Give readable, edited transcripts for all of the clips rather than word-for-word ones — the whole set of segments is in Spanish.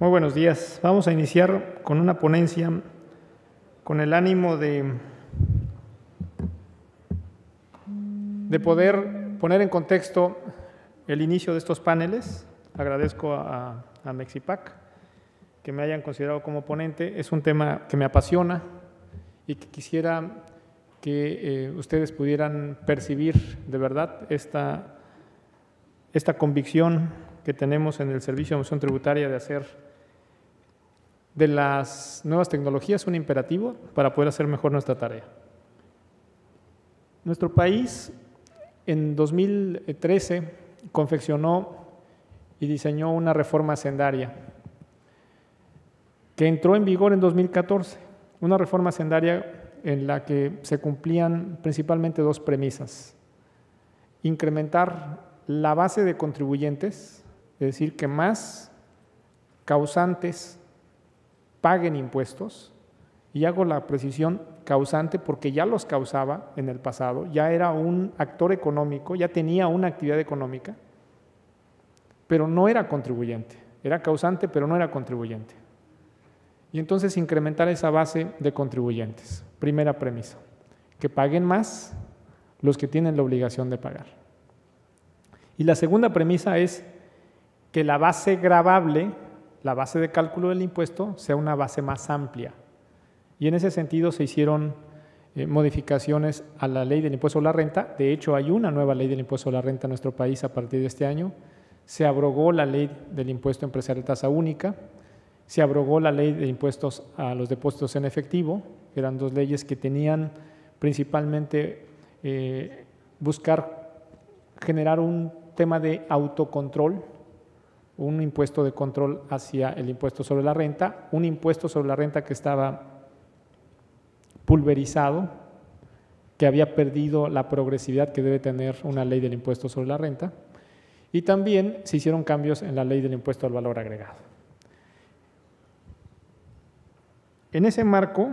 Muy buenos días. Vamos a iniciar con una ponencia con el ánimo de poder poner en contexto el inicio de estos paneles. Agradezco a Mexipac que me hayan considerado como ponente. Es un tema que me apasiona y que quisiera que ustedes pudieran percibir de verdad esta convicción que tenemos en el Servicio de Administración Tributaria de hacer de las nuevas tecnologías un imperativo para poder hacer mejor nuestra tarea. Nuestro país en 2013 confeccionó y diseñó una reforma hacendaria que entró en vigor en 2014, una reforma hacendaria en la que se cumplían principalmente dos premisas: incrementar la base de contribuyentes, es decir, que más causantes paguen impuestos, y hago la precisión causante porque ya los causaba en el pasado, ya era un actor económico, ya tenía una actividad económica, pero no era contribuyente, era causante pero no era contribuyente. Y entonces incrementar esa base de contribuyentes, primera premisa, que paguen más los que tienen la obligación de pagar. Y la segunda premisa es que la base gravable, la base de cálculo del impuesto, sea una base más amplia. Y en ese sentido se hicieron modificaciones a la ley del impuesto a la renta. De hecho, hay una nueva ley del impuesto a la renta en nuestro país a partir de este año. Se abrogó la ley del impuesto empresarial tasa única, se abrogó la ley de impuestos a los depósitos en efectivo. Eran dos leyes que tenían principalmente buscar generar un tema de autocontrol, un impuesto de control hacia el impuesto sobre la renta, un impuesto sobre la renta que estaba pulverizado, que había perdido la progresividad que debe tener una ley del impuesto sobre la renta, y también se hicieron cambios en la ley del impuesto al valor agregado. En ese marco,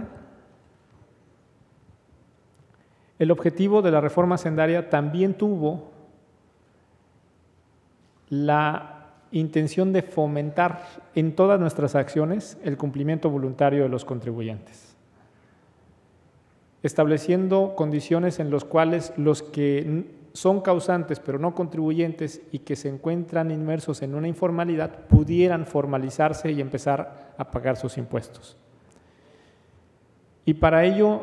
el objetivo de la reforma hacendaria también tuvo la intención de fomentar en todas nuestras acciones el cumplimiento voluntario de los contribuyentes, estableciendo condiciones en las cuales los que son causantes pero no contribuyentes y que se encuentran inmersos en una informalidad pudieran formalizarse y empezar a pagar sus impuestos. Y para ello,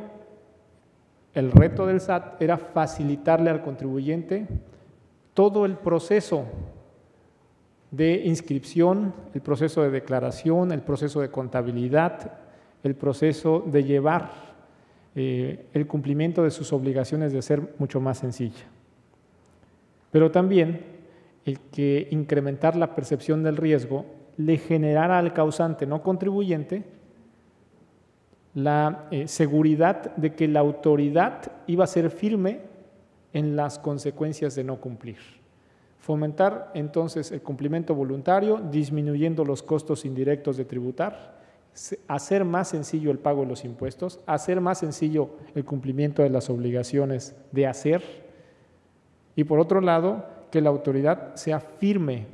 el reto del SAT era facilitarle al contribuyente todo el proceso de inscripción, el proceso de declaración, el proceso de contabilidad, el proceso de llevar el cumplimiento de sus obligaciones de ser mucho más sencilla. Pero también el que incrementar la percepción del riesgo le generara al causante no contribuyente la seguridad de que la autoridad iba a ser firme en las consecuencias de no cumplir. Fomentar entonces el cumplimiento voluntario, disminuyendo los costos indirectos de tributar, hacer más sencillo el pago de los impuestos, hacer más sencillo el cumplimiento de las obligaciones de hacer, y por otro lado, que la autoridad sea firme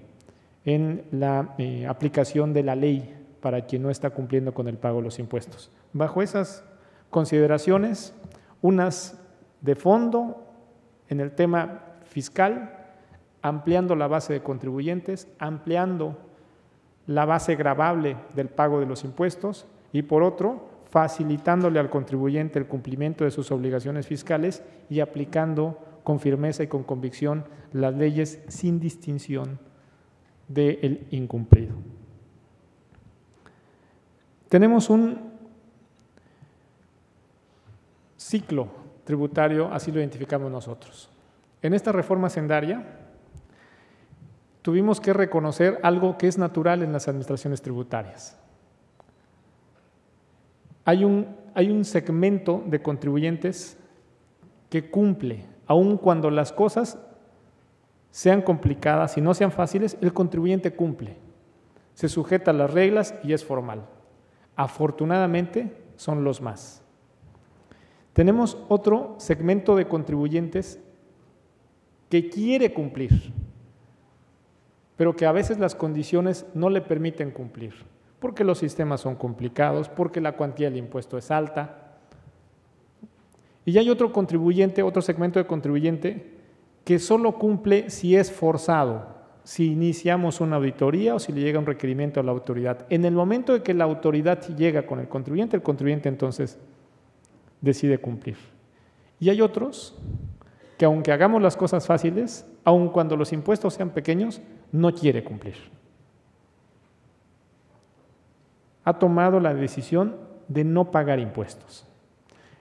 en la aplicación de la ley para quien no está cumpliendo con el pago de los impuestos. Bajo esas consideraciones, unas de fondo en el tema fiscal, ampliando la base de contribuyentes, ampliando la base gravable del pago de los impuestos, y por otro, facilitándole al contribuyente el cumplimiento de sus obligaciones fiscales y aplicando con firmeza y con convicción las leyes sin distinción del incumplido. Tenemos un ciclo tributario, así lo identificamos nosotros. En esta reforma hacendaria tuvimos que reconocer algo que es natural en las administraciones tributarias. Hay un segmento de contribuyentes que cumple, aun cuando las cosas sean complicadas y no sean fáciles, el contribuyente cumple, se sujeta a las reglas y es formal. Afortunadamente son los más. Tenemos otro segmento de contribuyentes que quiere cumplir, pero que a veces las condiciones no le permiten cumplir. porque los sistemas son complicados, porque la cuantía del impuesto es alta. Y hay otro contribuyente, otro segmento de contribuyente que solo cumple si es forzado, si iniciamos una auditoría o si le llega un requerimiento a la autoridad. En el momento de que la autoridad llega con el contribuyente entonces decide cumplir. Y hay otros que aunque hagamos las cosas fáciles, aun cuando los impuestos sean pequeños, no quiere cumplir. Ha tomado la decisión de no pagar impuestos.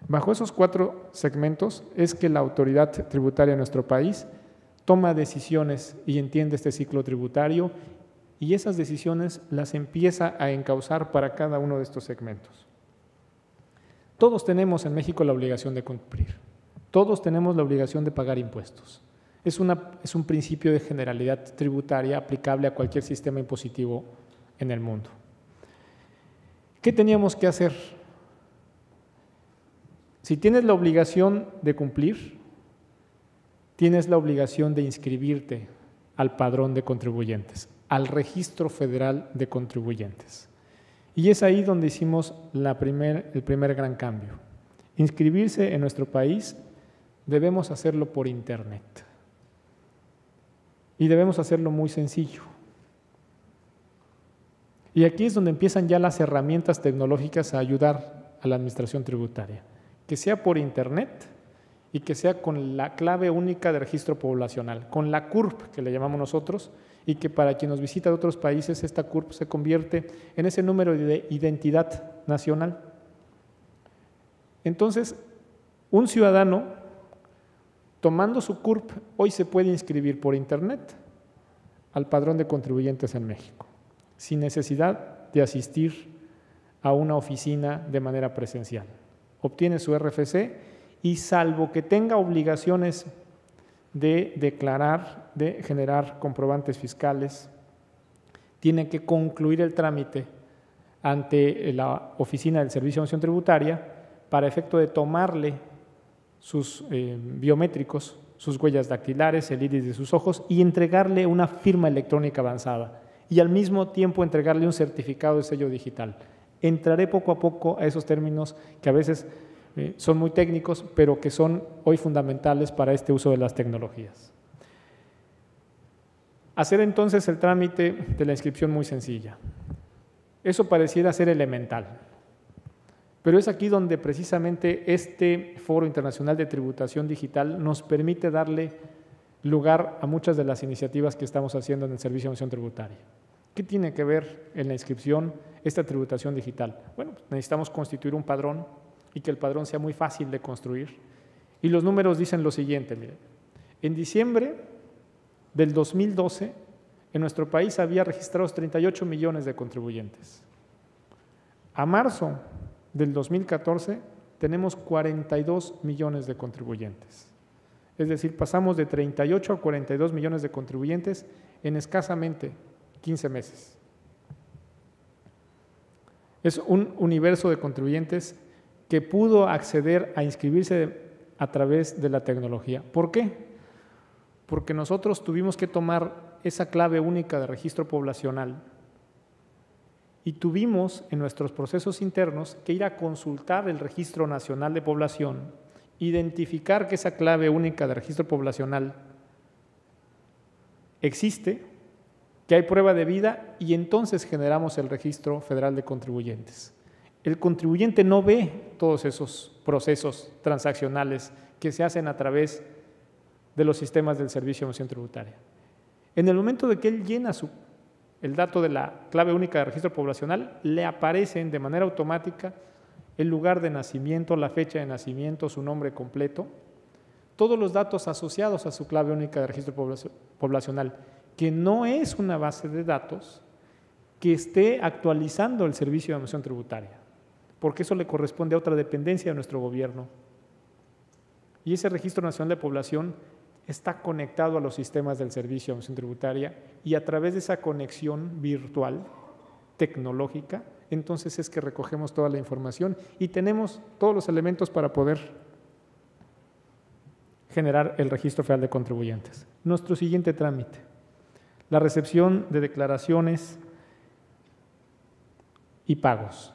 Bajo esos 4 segmentos es que la autoridad tributaria de nuestro país toma decisiones y entiende este ciclo tributario y esas decisiones las empieza a encauzar para cada uno de estos segmentos. Todos tenemos en México la obligación de cumplir, todos tenemos la obligación de pagar impuestos. Es un principio de generalidad tributaria aplicable a cualquier sistema impositivo en el mundo. ¿Qué teníamos que hacer? Si tienes la obligación de cumplir, tienes la obligación de inscribirte al padrón de contribuyentes, al Registro Federal de Contribuyentes. Y es ahí donde hicimos el primer gran cambio. Inscribirse en nuestro país debemos hacerlo por Internet. Y debemos hacerlo muy sencillo. Y aquí es donde empiezan ya las herramientas tecnológicas a ayudar a la administración tributaria. Que sea por Internet y que sea con la clave única de registro poblacional, con la CURP que le llamamos nosotros, y que para quien nos visita de otros países esta CURP se convierte en ese número de identidad nacional. Entonces, un ciudadano tomando su CURP hoy se puede inscribir por Internet al padrón de contribuyentes en México, sin necesidad de asistir a una oficina de manera presencial. Obtiene su RFC y salvo que tenga obligaciones de declarar, de generar comprobantes fiscales, tiene que concluir el trámite ante la Oficina del Servicio de Administración Tributaria para efecto de tomarle sus biométricos, sus huellas dactilares, el iris de sus ojos y entregarle una firma electrónica avanzada y al mismo tiempo entregarle un certificado de sello digital. Entraré poco a poco a esos términos que a veces son muy técnicos, pero que son hoy fundamentales para este uso de las tecnologías. Hacer entonces el trámite de la inscripción muy sencilla. Eso pareciera ser elemental, pero es aquí donde precisamente este Foro Internacional de Tributación Digital nos permite darle lugar a muchas de las iniciativas que estamos haciendo en el Servicio de Administración Tributaria. ¿Qué tiene que ver en la inscripción esta tributación digital? Bueno, necesitamos constituir un padrón y que el padrón sea muy fácil de construir. Y los números dicen lo siguiente, miren. En diciembre del 2012, en nuestro país había registrados 38 millones de contribuyentes. A marzo del 2014 tenemos 42 millones de contribuyentes. Es decir, pasamos de 38 a 42 millones de contribuyentes en escasamente 15 meses. Es un universo de contribuyentes que pudo acceder a inscribirse a través de la tecnología. ¿Por qué? Porque nosotros tuvimos que tomar esa clave única de registro poblacional y tuvimos en nuestros procesos internos que ir a consultar el Registro Nacional de Población, identificar que esa clave única de registro poblacional existe, que hay prueba de vida y entonces generamos el Registro Federal de Contribuyentes. El contribuyente no ve todos esos procesos transaccionales que se hacen a través de los sistemas del Servicio de Administración Tributaria. En el momento de que él llena el dato de la clave única de registro poblacional, le aparecen de manera automática el lugar de nacimiento, la fecha de nacimiento, su nombre completo, todos los datos asociados a su clave única de registro poblacional, que no es una base de datos que esté actualizando el Servicio de Administración Tributaria, porque eso le corresponde a otra dependencia de nuestro gobierno. Y ese Registro Nacional de Población está conectado a los sistemas del Servicio de Administración Tributaria y a través de esa conexión virtual, tecnológica, entonces es que recogemos toda la información y tenemos todos los elementos para poder generar el Registro Federal de Contribuyentes. Nuestro siguiente trámite, la recepción de declaraciones y pagos.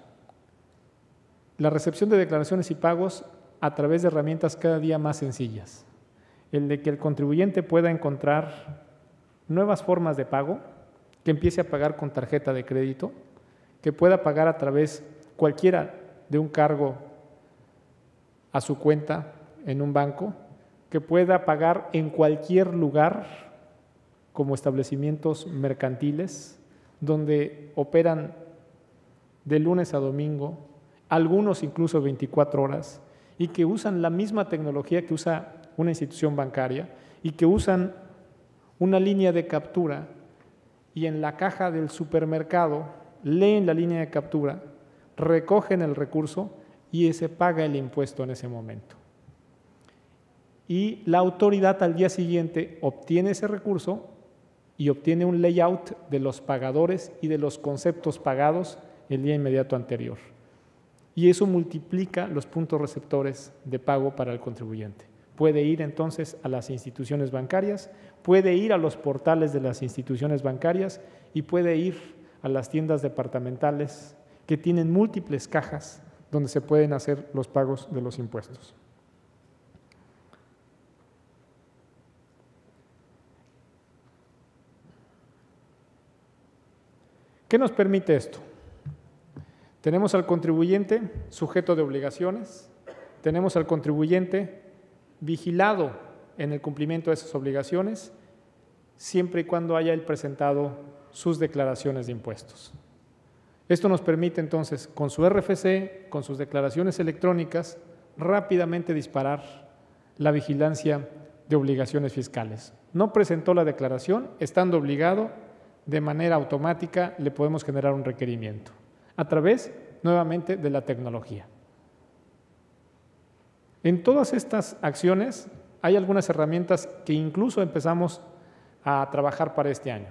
La recepción de declaraciones y pagos a través de herramientas cada día más sencillas. El de que el contribuyente pueda encontrar nuevas formas de pago, que empiece a pagar con tarjeta de crédito, que pueda pagar a través cualquiera de un cargo a su cuenta en un banco, que pueda pagar en cualquier lugar como establecimientos mercantiles donde operan de lunes a domingo, algunos incluso 24 horas, y que usan la misma tecnología que usa una institución bancaria y que usan una línea de captura y en la caja del supermercado leen la línea de captura, recogen el recurso y se paga el impuesto en ese momento. Y la autoridad al día siguiente obtiene ese recurso y obtiene un layout de los pagadores y de los conceptos pagados el día inmediato anterior. Y eso multiplica los puntos receptores de pago para el contribuyente. Puede ir entonces a las instituciones bancarias, puede ir a los portales de las instituciones bancarias y puede ir a las tiendas departamentales que tienen múltiples cajas donde se pueden hacer los pagos de los impuestos. ¿Qué nos permite esto? Tenemos al contribuyente sujeto de obligaciones, tenemos al contribuyente vigilado en el cumplimiento de esas obligaciones, siempre y cuando haya él presentado sus declaraciones de impuestos. Esto nos permite entonces, con su RFC, con sus declaraciones electrónicas, rápidamente disparar la vigilancia de obligaciones fiscales. No presentó la declaración, estando obligado, de manera automática le podemos generar un requerimiento a través, nuevamente, de la tecnología. En todas estas acciones hay algunas herramientas que incluso empezamos a trabajar para este año.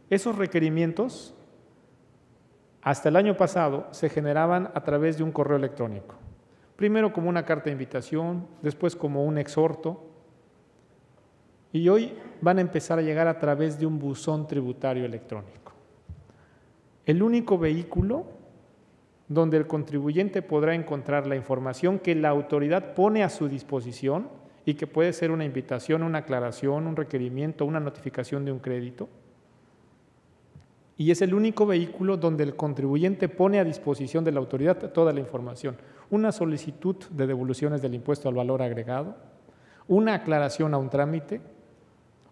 Esos requerimientos, hasta el año pasado, se generaban a través de un correo electrónico. Primero como una carta de invitación, después como un exhorto, y hoy van a empezar a llegar a través de un buzón tributario electrónico. El único vehículo donde el contribuyente podrá encontrar la información que la autoridad pone a su disposición y que puede ser una invitación, una aclaración, un requerimiento, una notificación de un crédito. Y es el único vehículo donde el contribuyente pone a disposición de la autoridad toda la información. Una solicitud de devoluciones del impuesto al valor agregado, una aclaración a un trámite,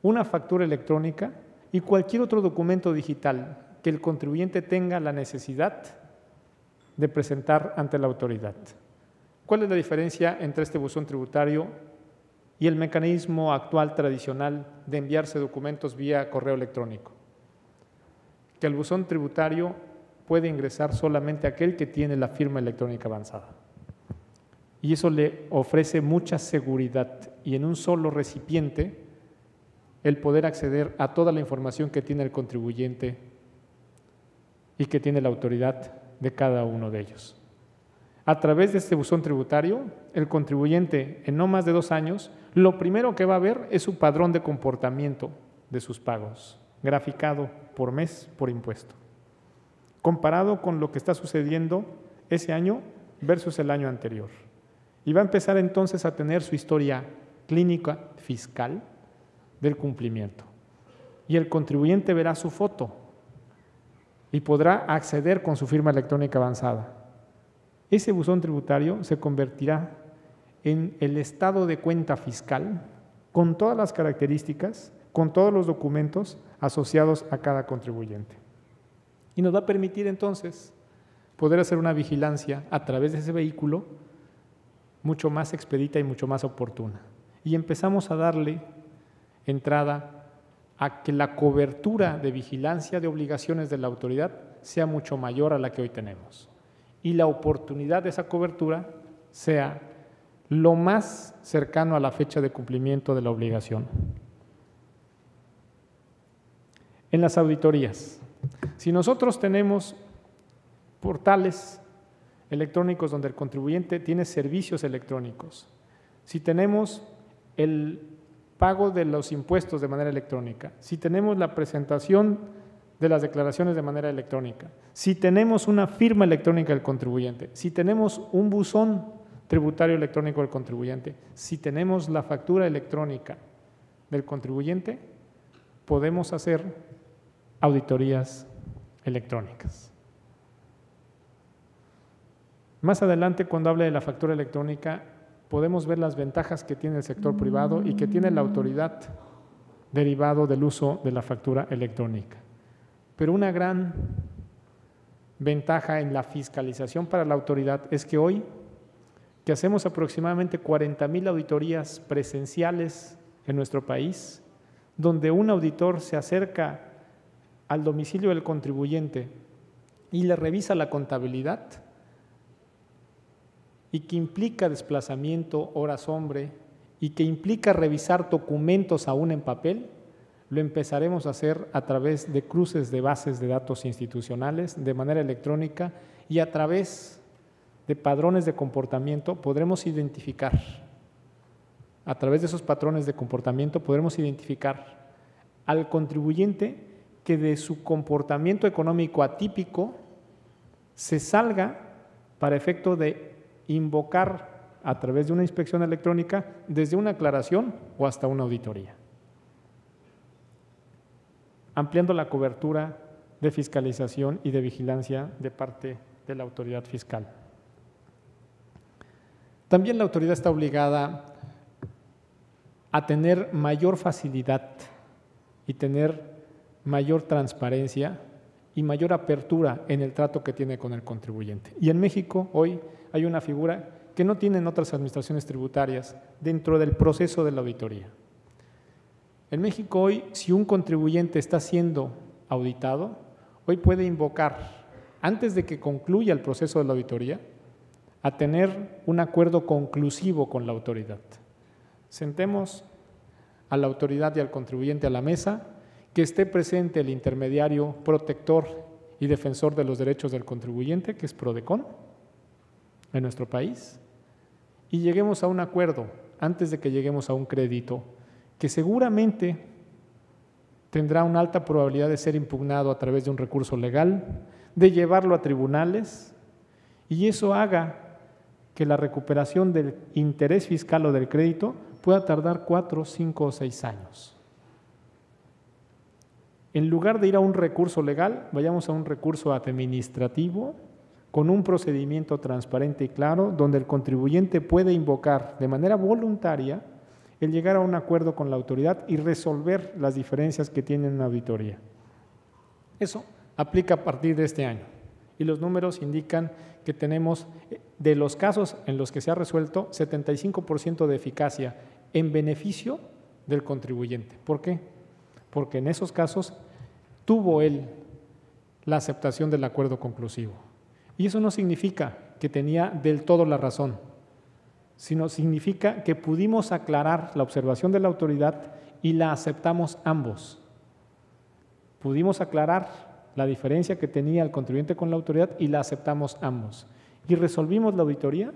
una factura electrónica y cualquier otro documento digital que el contribuyente tenga la necesidad de presentar ante la autoridad. ¿Cuál es la diferencia entre este buzón tributario y el mecanismo actual tradicional de enviarse documentos vía correo electrónico? Que el buzón tributario puede ingresar solamente aquel que tiene la firma electrónica avanzada. Y eso le ofrece mucha seguridad y en un solo recipiente el poder acceder a toda la información que tiene el contribuyente y que tiene la autoridad de cada uno de ellos. A través de este buzón tributario, el contribuyente en no más de 2 años, lo primero que va a ver es su padrón de comportamiento de sus pagos, graficado por mes, por impuesto, comparado con lo que está sucediendo ese año versus el año anterior. Y va a empezar entonces a tener su historia clínica fiscal del cumplimiento. Y el contribuyente verá su foto y podrá acceder con su firma electrónica avanzada. Ese buzón tributario se convertirá en el estado de cuenta fiscal con todas las características, con todos los documentos asociados a cada contribuyente. Y nos va a permitir entonces poder hacer una vigilancia a través de ese vehículo mucho más expedita y mucho más oportuna. Y empezamos a darle entrada a que la cobertura de vigilancia de obligaciones de la autoridad sea mucho mayor a la que hoy tenemos. Y la oportunidad de esa cobertura sea lo más cercano a la fecha de cumplimiento de la obligación. En las auditorías, si nosotros tenemos portales electrónicos donde el contribuyente tiene servicios electrónicos, si tenemos el pago de los impuestos de manera electrónica, si tenemos la presentación de las declaraciones de manera electrónica, si tenemos una firma electrónica del contribuyente, si tenemos un buzón tributario electrónico del contribuyente, si tenemos la factura electrónica del contribuyente, podemos hacer auditorías electrónicas. Más adelante, cuando hable de la factura electrónica, podemos ver las ventajas que tiene el sector privado y que tiene la autoridad derivado del uso de la factura electrónica. Pero una gran ventaja en la fiscalización para la autoridad es que hoy, que hacemos aproximadamente 40,000 auditorías presenciales en nuestro país, donde un auditor se acerca al domicilio del contribuyente y le revisa la contabilidad, y que implica desplazamiento, horas hombre, y que implica revisar documentos aún en papel, lo empezaremos a hacer a través de cruces de bases de datos institucionales, de manera electrónica, y a través de padrones de comportamiento podremos identificar, a través de esos patrones de comportamiento podremos identificar al contribuyente que de su comportamiento económico atípico se salga para efecto de invocar a través de una inspección electrónica desde una aclaración o hasta una auditoría, ampliando la cobertura de fiscalización y de vigilancia de parte de la autoridad fiscal. También la autoridad está obligada a tener mayor facilidad y tener mayor transparencia y mayor apertura en el trato que tiene con el contribuyente. Y en México hoy hay una figura que no tienen otras administraciones tributarias dentro del proceso de la auditoría. En México hoy, si un contribuyente está siendo auditado, hoy puede invocar, antes de que concluya el proceso de la auditoría, a tener un acuerdo conclusivo con la autoridad. Sentemos a la autoridad y al contribuyente a la mesa, que esté presente el intermediario protector y defensor de los derechos del contribuyente, que es PRODECON, en nuestro país, y lleguemos a un acuerdo antes de que lleguemos a un crédito que seguramente tendrá una alta probabilidad de ser impugnado a través de un recurso legal, de llevarlo a tribunales, y eso haga que la recuperación del interés fiscal o del crédito pueda tardar 4, 5 o 6 años. En lugar de ir a un recurso legal, vayamos a un recurso administrativo con un procedimiento transparente y claro, donde el contribuyente puede invocar de manera voluntaria el llegar a un acuerdo con la autoridad y resolver las diferencias que tiene una auditoría. Eso aplica a partir de este año y los números indican que tenemos, de los casos en los que se ha resuelto, 75% de eficacia en beneficio del contribuyente. ¿Por qué? Porque en esos casos tuvo él la aceptación del acuerdo conclusivo. Y eso no significa que tenía del todo la razón, sino significa que pudimos aclarar la observación de la autoridad y la aceptamos ambos. Pudimos aclarar la diferencia que tenía el contribuyente con la autoridad y la aceptamos ambos. Y resolvimos la auditoría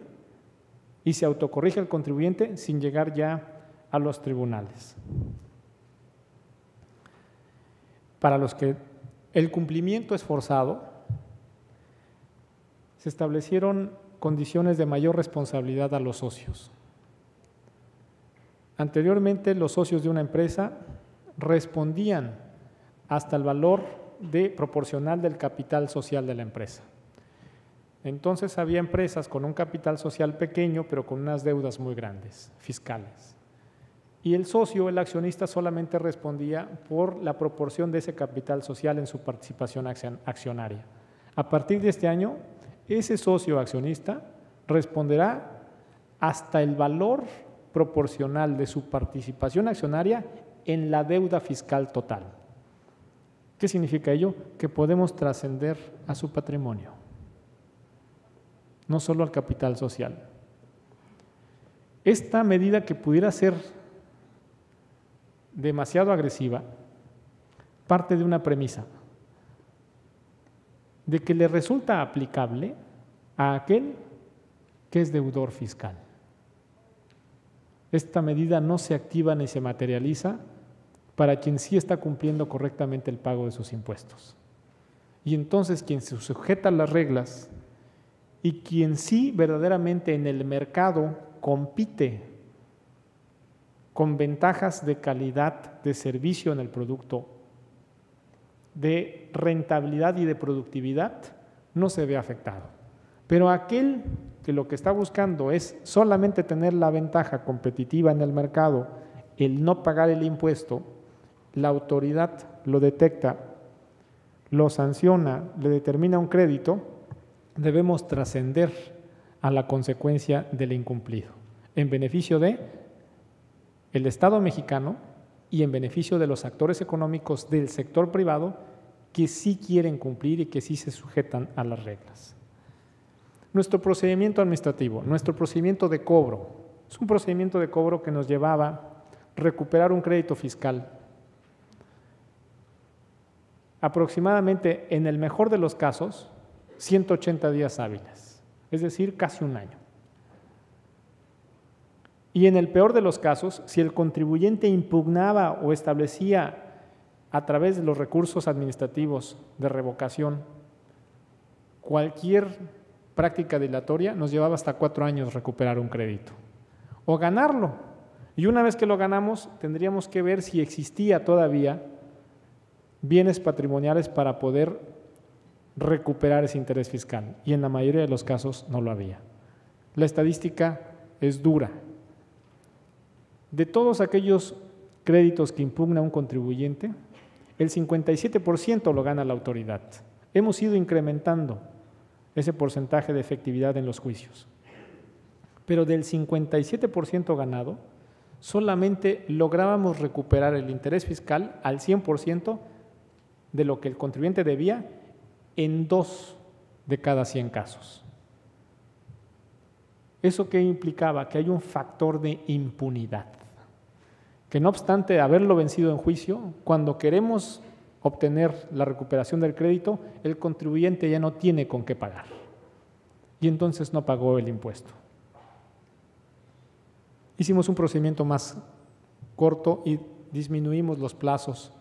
y se autocorrige el contribuyente sin llegar ya a los tribunales. Para los que el cumplimiento es forzado, se establecieron condiciones de mayor responsabilidad a los socios. Anteriormente, los socios de una empresa respondían hasta el valor proporcional del capital social de la empresa. Entonces, había empresas con un capital social pequeño, pero con unas deudas muy grandes, fiscales. Y el socio, el accionista, solamente respondía por la proporción de ese capital social en su participación accionaria. A partir de este año, ese socio accionista responderá hasta el valor proporcional de su participación accionaria en la deuda fiscal total. ¿Qué significa ello? Que podemos trascender a su patrimonio, no solo al capital social. Esta medida, que pudiera ser demasiado agresiva, parte de una premisa de que le resulta aplicable a aquel que es deudor fiscal. Esta medida no se activa ni se materializa para quien sí está cumpliendo correctamente el pago de sus impuestos. Y entonces quien se sujeta a las reglas y quien sí verdaderamente en el mercado compite con ventajas de calidad de servicio en el producto, de rentabilidad y de productividad, no se ve afectado. Pero aquel que lo que está buscando es solamente tener la ventaja competitiva en el mercado, el no pagar el impuesto, la autoridad lo detecta, lo sanciona, le determina un crédito, debemos trascender a la consecuencia del incumplido, en beneficio de el Estado mexicano y en beneficio de los actores económicos del sector privado que sí quieren cumplir y que sí se sujetan a las reglas. Nuestro procedimiento administrativo, nuestro procedimiento de cobro, es un procedimiento de cobro que nos llevaba a recuperar un crédito fiscal aproximadamente, en el mejor de los casos, 180 días hábiles, es decir, casi un año. Y en el peor de los casos, si el contribuyente impugnaba o establecía a través de los recursos administrativos de revocación cualquier práctica dilatoria, nos llevaba hasta 4 años recuperar un crédito o ganarlo. Y una vez que lo ganamos, tendríamos que ver si existía todavía bienes patrimoniales para poder recuperar ese interés fiscal. Y en la mayoría de los casos no lo había. La estadística es dura. De todos aquellos créditos que impugna un contribuyente, el 57% lo gana la autoridad. Hemos ido incrementando ese porcentaje de efectividad en los juicios. Pero del 57% ganado, solamente lográbamos recuperar el interés fiscal al 100% de lo que el contribuyente debía en 2 de cada 100 casos. ¿Eso qué implicaba? Que hay un factor de impunidad, que no obstante haberlo vencido en juicio, cuando queremos obtener la recuperación del crédito, el contribuyente ya no tiene con qué pagar y entonces no pagó el impuesto. Hicimos un procedimiento más corto y disminuimos los plazos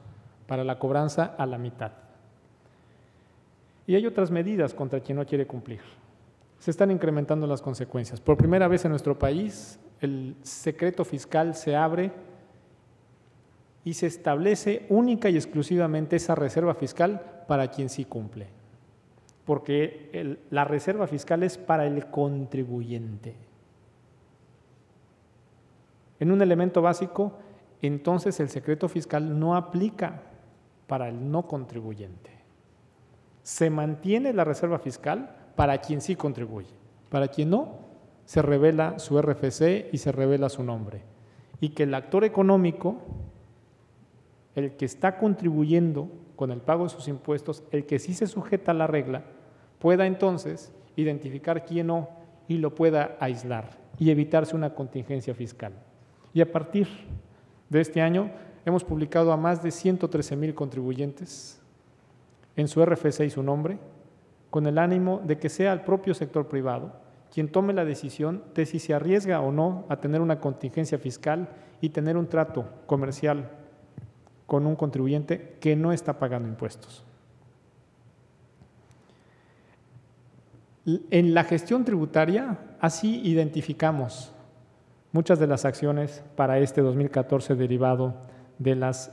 para la cobranza a la mitad. Y hay otras medidas contra quien no quiere cumplir. Se están incrementando las consecuencias. Por primera vez en nuestro país, el secreto fiscal se abre y se establece única y exclusivamente esa reserva fiscal para quien sí cumple. Porque la reserva fiscal es para el contribuyente. En un elemento básico, entonces el secreto fiscal no aplica para el no contribuyente. Se mantiene la reserva fiscal para quien sí contribuye. Para quien no, se revela su RFC y se revela su nombre. Y que el actor económico, el que está contribuyendo con el pago de sus impuestos, el que sí se sujeta a la regla, pueda entonces identificar quién no y lo pueda aislar y evitarse una contingencia fiscal. Y a partir de este año hemos publicado a más de 113,000 contribuyentes en su RFC y su nombre, con el ánimo de que sea el propio sector privado quien tome la decisión de si se arriesga o no a tener una contingencia fiscal y tener un trato comercial con un contribuyente que no está pagando impuestos. En la gestión tributaria, así identificamos muchas de las acciones para este 2014 derivado de las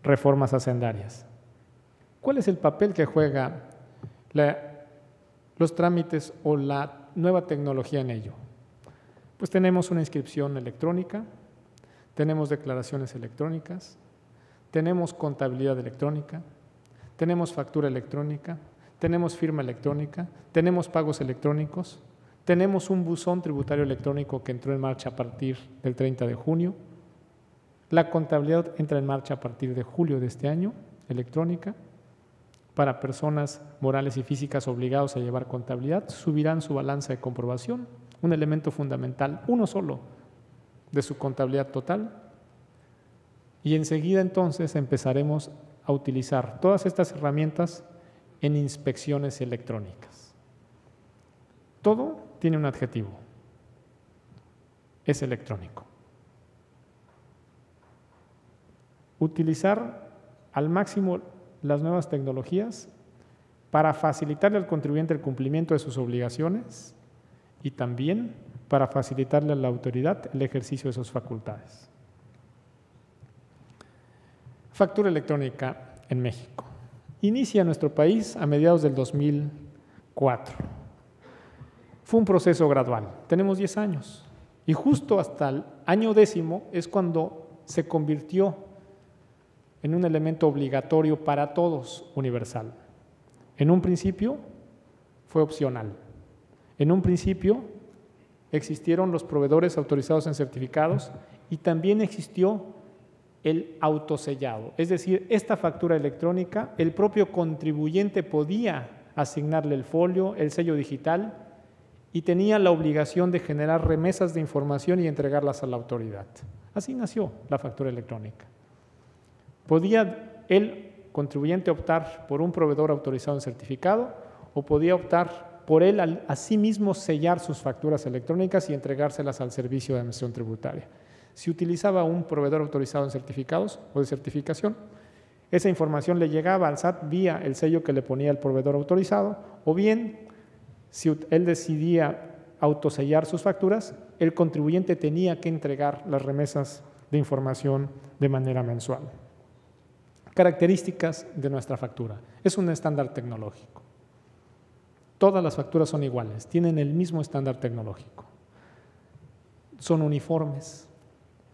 reformas hacendarias. ¿Cuál es el papel que juega los trámites o la nueva tecnología en ello? Pues tenemos una inscripción electrónica, tenemos declaraciones electrónicas, tenemos contabilidad electrónica, tenemos factura electrónica, tenemos firma electrónica, tenemos pagos electrónicos, tenemos un buzón tributario electrónico que entró en marcha a partir del 30 de junio. La contabilidad entra en marcha a partir de julio de este año, electrónica. Para personas morales y físicas obligados a llevar contabilidad, subirán su balanza de comprobación, un elemento fundamental, uno solo, de su contabilidad total. Y enseguida entonces empezaremos a utilizar todas estas herramientas en inspecciones electrónicas. Todo tiene un adjetivo, es electrónico. utilizar al máximo las nuevas tecnologías para facilitarle al contribuyente el cumplimiento de sus obligaciones y también para facilitarle a la autoridad el ejercicio de sus facultades. Factura electrónica en México. Inicia en nuestro país a mediados del 2004. Fue un proceso gradual. Tenemos 10 años. Y justo hasta el año 10º es cuando se convirtió en un elemento obligatorio para todos, universal. En un principio fue opcional. En un principio existieron los proveedores autorizados en certificados y también existió el autosellado. Es decir, esta factura electrónica, el propio contribuyente podía asignarle el folio, el sello digital y tenía la obligación de generar remesas de información y entregarlas a la autoridad. Así nació la factura electrónica. Podía el contribuyente optar por un proveedor autorizado en certificado o podía optar por él a sí mismo sellar sus facturas electrónicas y entregárselas al Servicio de Administración Tributaria. Si utilizaba un proveedor autorizado en certificados o de certificación, esa información le llegaba al SAT vía el sello que le ponía el proveedor autorizado, o bien, si él decidía autosellar sus facturas, el contribuyente tenía que entregar las remesas de información de manera mensual. Características de nuestra factura. Es un estándar tecnológico. Todas las facturas son iguales, tienen el mismo estándar tecnológico. Son uniformes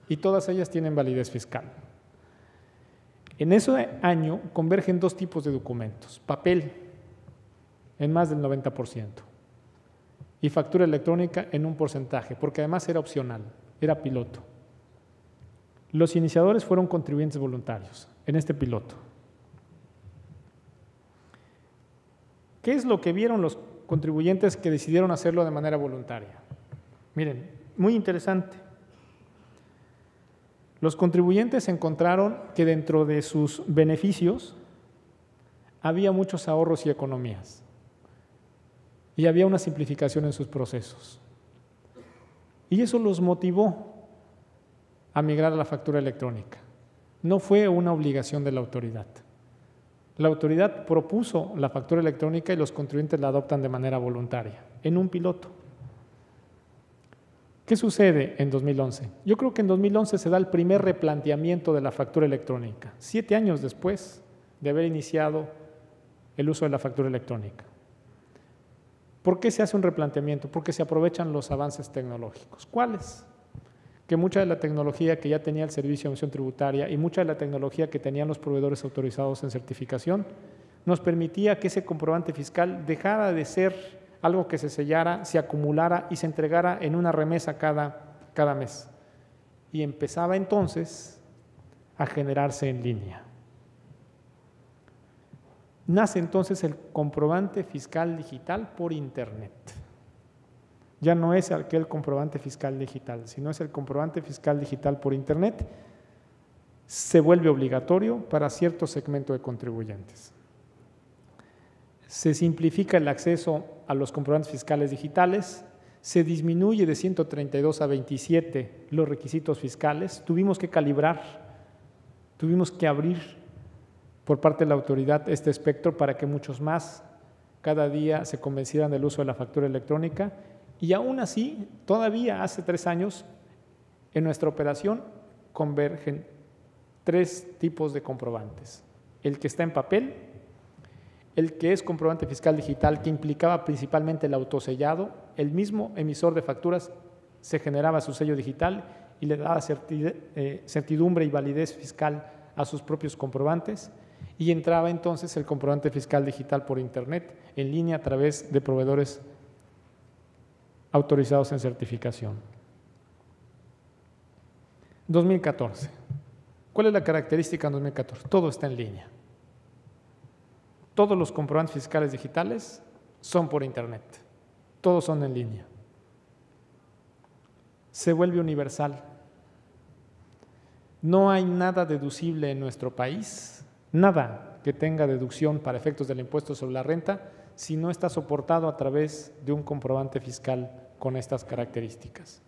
y todas ellas tienen validez fiscal. En ese año convergen dos tipos de documentos: papel en más del 90% y factura electrónica en un porcentaje, porque además era opcional, era piloto. Los iniciadores fueron contribuyentes voluntarios en este piloto. ¿Qué es lo que vieron los contribuyentes que decidieron hacerlo de manera voluntaria? Miren, muy interesante. Los contribuyentes encontraron que dentro de sus beneficios había muchos ahorros y economías y había una simplificación en sus procesos. Y eso los motivó a migrar a la factura electrónica. No fue una obligación de la autoridad. La autoridad propuso la factura electrónica y los contribuyentes la adoptan de manera voluntaria, en un piloto. ¿Qué sucede en 2011? Yo creo que en 2011 se da el primer replanteamiento de la factura electrónica, 7 años después de haber iniciado el uso de la factura electrónica. ¿Por qué se hace un replanteamiento? Porque se aprovechan los avances tecnológicos. ¿Cuáles? Que mucha de la tecnología que ya tenía el Servicio de Administración Tributaria y mucha de la tecnología que tenían los proveedores autorizados en certificación nos permitía que ese comprobante fiscal dejara de ser algo que se sellara, se acumulara y se entregara en una remesa cada mes. Y empezaba entonces a generarse en línea. Nace entonces el comprobante fiscal digital por Internet. Ya no es aquel comprobante fiscal digital, sino es el comprobante fiscal digital por Internet. Se vuelve obligatorio para cierto segmento de contribuyentes. Se simplifica el acceso a los comprobantes fiscales digitales, se disminuye de 132 a 27 los requisitos fiscales, tuvimos que calibrar, tuvimos que abrir por parte de la autoridad este espectro para que muchos más cada día se convencieran del uso de la factura electrónica y aún así, todavía hace 3 años, en nuestra operación convergen 3 tipos de comprobantes: el que está en papel, el que es comprobante fiscal digital, que implicaba principalmente el autosellado, el mismo emisor de facturas se generaba su sello digital y le daba certidumbre y validez fiscal a sus propios comprobantes, y entraba entonces el comprobante fiscal digital por Internet, en línea a través de proveedores autorizados en certificación. 2014. ¿Cuál es la característica en 2014? Todo está en línea. Todos los comprobantes fiscales digitales son por Internet, todos son en línea. Se vuelve universal. No hay nada deducible en nuestro país, nada que tenga deducción para efectos del impuesto sobre la renta, si no está soportado a través de un comprobante fiscal con estas características.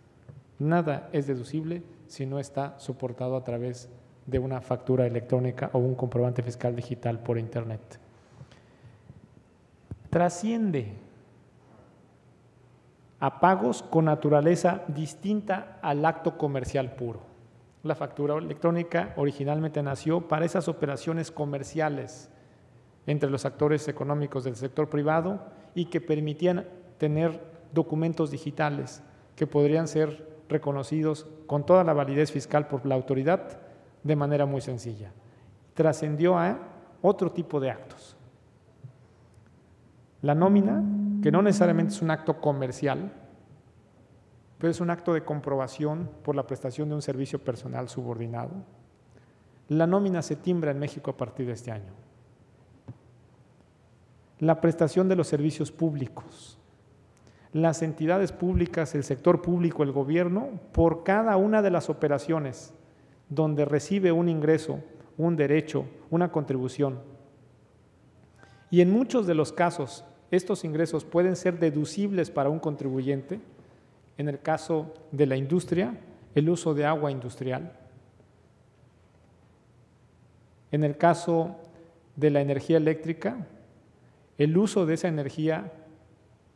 Nada es deducible si no está soportado a través de una factura electrónica o un comprobante fiscal digital por Internet. Trasciende a pagos con naturaleza distinta al acto comercial puro. La factura electrónica originalmente nació para esas operaciones comerciales entre los actores económicos del sector privado y que permitían tener documentos digitales que podrían ser reconocidos con toda la validez fiscal por la autoridad de manera muy sencilla. Trascendió a otro tipo de actos. La nómina, que no necesariamente es un acto comercial, pero es un acto de comprobación por la prestación de un servicio personal subordinado. La nómina se timbra en México a partir de este año. La prestación de los servicios públicos. Las entidades públicas, el sector público, el gobierno, por cada una de las operaciones donde recibe un ingreso, un derecho, una contribución. Y en muchos de los casos, estos ingresos pueden ser deducibles para un contribuyente. En el caso de la industria, el uso de agua industrial. En el caso de la energía eléctrica, el uso de esa energía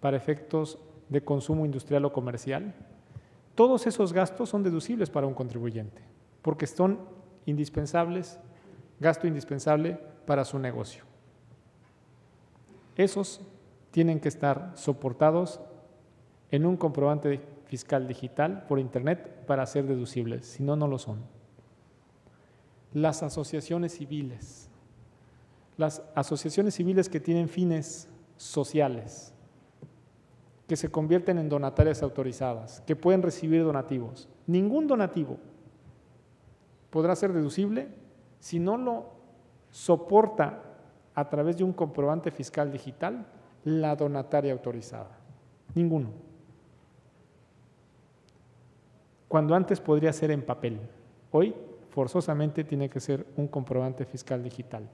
para efectos de consumo industrial o comercial. Todos esos gastos son deducibles para un contribuyente, porque son indispensables, gasto indispensable para su negocio. Esos tienen que estar soportados en un comprobante fiscal digital por Internet para ser deducibles, si no, no lo son. Las asociaciones civiles. Las asociaciones civiles que tienen fines sociales, que se convierten en donatarias autorizadas, que pueden recibir donativos. Ningún donativo podrá ser deducible si no lo soporta a través de un comprobante fiscal digital la donataria autorizada. Ninguno. Cuando antes podría ser en papel, hoy forzosamente tiene que ser un comprobante fiscal digital.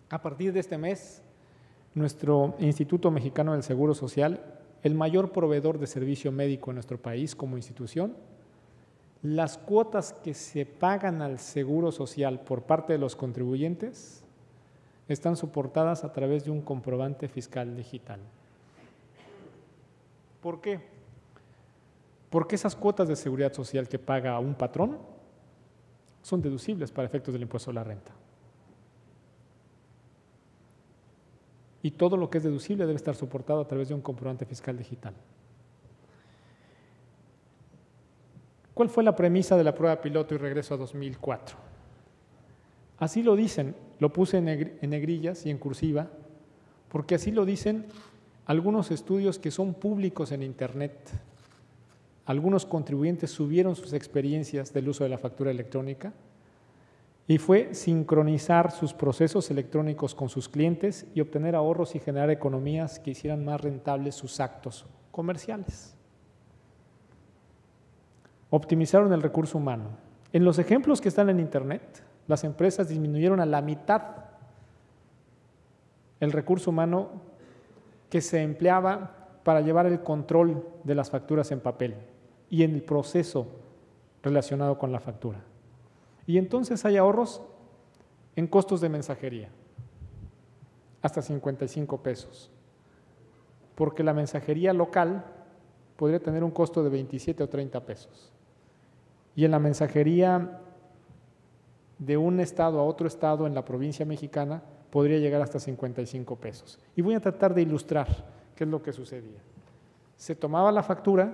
A partir de este mes, nuestro Instituto Mexicano del Seguro Social, el mayor proveedor de servicio médico en nuestro país como institución, las cuotas que se pagan al Seguro Social por parte de los contribuyentes están soportadas a través de un comprobante fiscal digital. ¿Por qué? Porque esas cuotas de seguridad social que paga un patrón son deducibles para efectos del impuesto a la renta. Y todo lo que es deducible debe estar soportado a través de un comprobante fiscal digital. ¿Cuál fue la premisa de la prueba piloto y regreso a 2004? Así lo dicen, lo puse en negrillas y en cursiva, porque así lo dicen algunos estudios que son públicos en Internet. Algunos contribuyentes subieron sus experiencias del uso de la factura electrónica y fue sincronizar sus procesos electrónicos con sus clientes y obtener ahorros y generar economías que hicieran más rentables sus actos comerciales. Optimizaron el recurso humano. En los ejemplos que están en Internet, las empresas disminuyeron a la mitad el recurso humano que se empleaba para llevar el control de las facturas en papel y en el proceso relacionado con la factura. Y entonces hay ahorros en costos de mensajería, hasta 55 pesos, porque la mensajería local podría tener un costo de 27 o 30 pesos. Y en la mensajería de un estado a otro estado en la provincia mexicana podría llegar hasta 55 pesos. Y voy a tratar de ilustrar qué es lo que sucedía. Se tomaba la factura,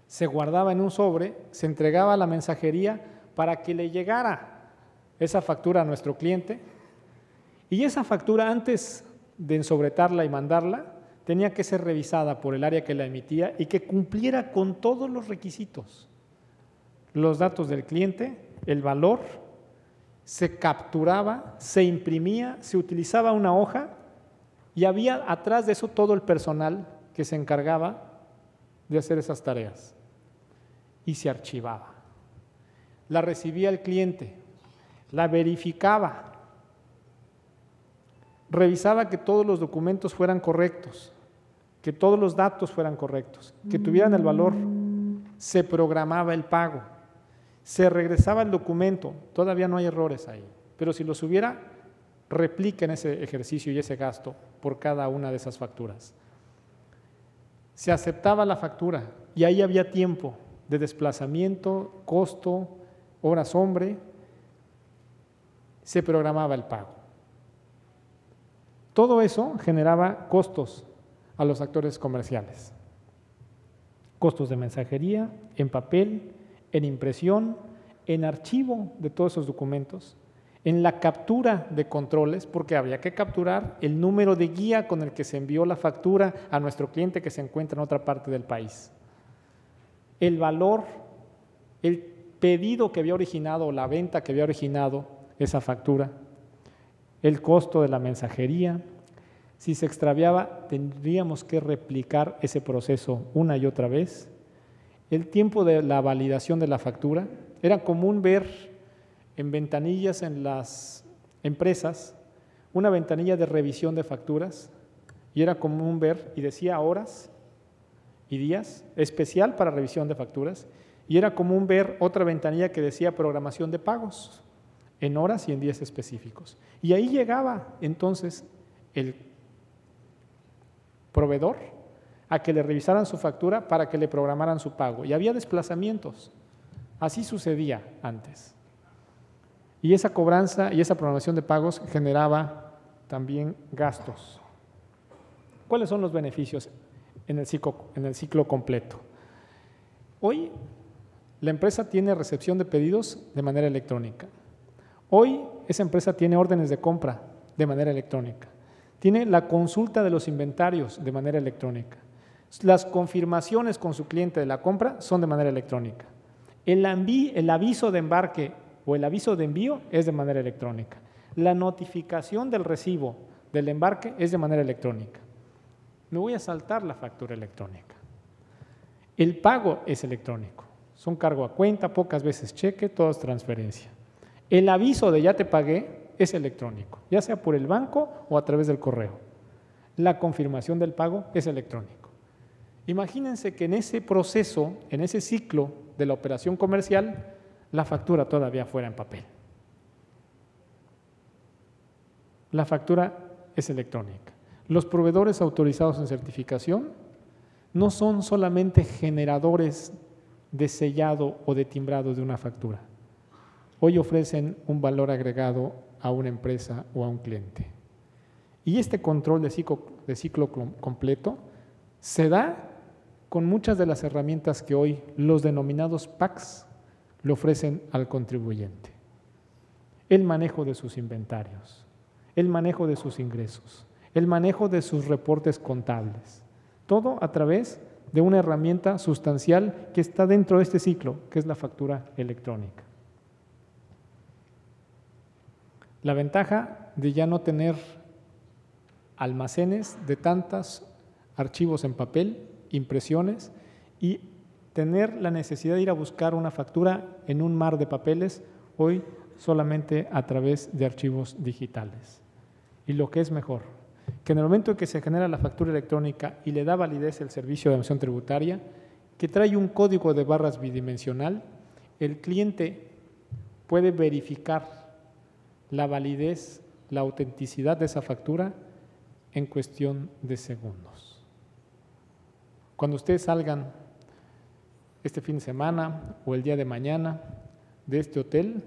se guardaba en un sobre, se entregaba a la mensajería para que le llegara esa factura a nuestro cliente, y esa factura, antes de ensobretarla y mandarla, tenía que ser revisada por el área que la emitía y que cumpliera con todos los requisitos. Los datos del cliente, el valor, se capturaba, se imprimía, se utilizaba una hoja y había atrás de eso todo el personal que se encargaba de hacer esas tareas y se archivaba. La recibía el cliente, la verificaba, revisaba que todos los documentos fueran correctos, que todos los datos fueran correctos, que tuvieran el valor, se programaba el pago. se regresaba el documento, todavía no hay errores ahí, pero si los hubiera, repliquen ese ejercicio y ese gasto por cada una de esas facturas. Se aceptaba la factura y ahí había tiempo de desplazamiento, costo, horas hombre, se programaba el pago. Todo eso generaba costos a los actores comerciales. Costos de mensajería, en papel, en impresión, en archivo de todos esos documentos, en la captura de controles, porque había que capturar el número de guía con el que se envió la factura a nuestro cliente que se encuentra en otra parte del país. El valor, el pedido que había originado o la venta que había originado esa factura, el costo de la mensajería. Si se extraviaba, tendríamos que replicar ese proceso una y otra vez. El tiempo de la validación de la factura. Era común ver en ventanillas en las empresas una ventanilla de revisión de facturas y era común ver, y decía horas y días, especial para revisión de facturas, y era común ver otra ventanilla que decía programación de pagos en horas y en días específicos. Y ahí llegaba entonces el proveedor a que le revisaran su factura para que le programaran su pago. Y había desplazamientos. Así sucedía antes. Y esa cobranza y esa programación de pagos generaba también gastos. ¿Cuáles son los beneficios en el ciclo completo? Hoy la empresa tiene recepción de pedidos de manera electrónica. Hoy esa empresa tiene órdenes de compra de manera electrónica. Tiene la consulta de los inventarios de manera electrónica. Las confirmaciones con su cliente de la compra son de manera electrónica. El aviso de embarque o el aviso de envío es de manera electrónica. La notificación del recibo del embarque es de manera electrónica. Me voy a saltar la factura electrónica. El pago es electrónico. Son cargo a cuenta, pocas veces cheque, todo es transferencia. El aviso de ya te pagué es electrónico, ya sea por el banco o a través del correo. La confirmación del pago es electrónico. Imagínense que en ese proceso, en ese ciclo de la operación comercial, la factura todavía fuera en papel. La factura es electrónica. Los proveedores autorizados en certificación no son solamente generadores de sellado o de timbrado de una factura. Hoy ofrecen un valor agregado a una empresa o a un cliente. Y este control de ciclo completo se da con muchas de las herramientas que hoy los denominados PACs le ofrecen al contribuyente. El manejo de sus inventarios, el manejo de sus ingresos, el manejo de sus reportes contables, todo a través de una herramienta sustancial que está dentro de este ciclo, que es la factura electrónica. La ventaja de ya no tener almacenes de tantos archivos en papel, impresiones, y tener la necesidad de ir a buscar una factura en un mar de papeles, hoy solamente a través de archivos digitales. Y lo que es mejor, que en el momento en que se genera la factura electrónica y le da validez el servicio de emisión tributaria, que trae un código de barras bidimensional, el cliente puede verificar la validez, la autenticidad de esa factura en cuestión de segundos. Cuando ustedes salgan este fin de semana o el día de mañana de este hotel,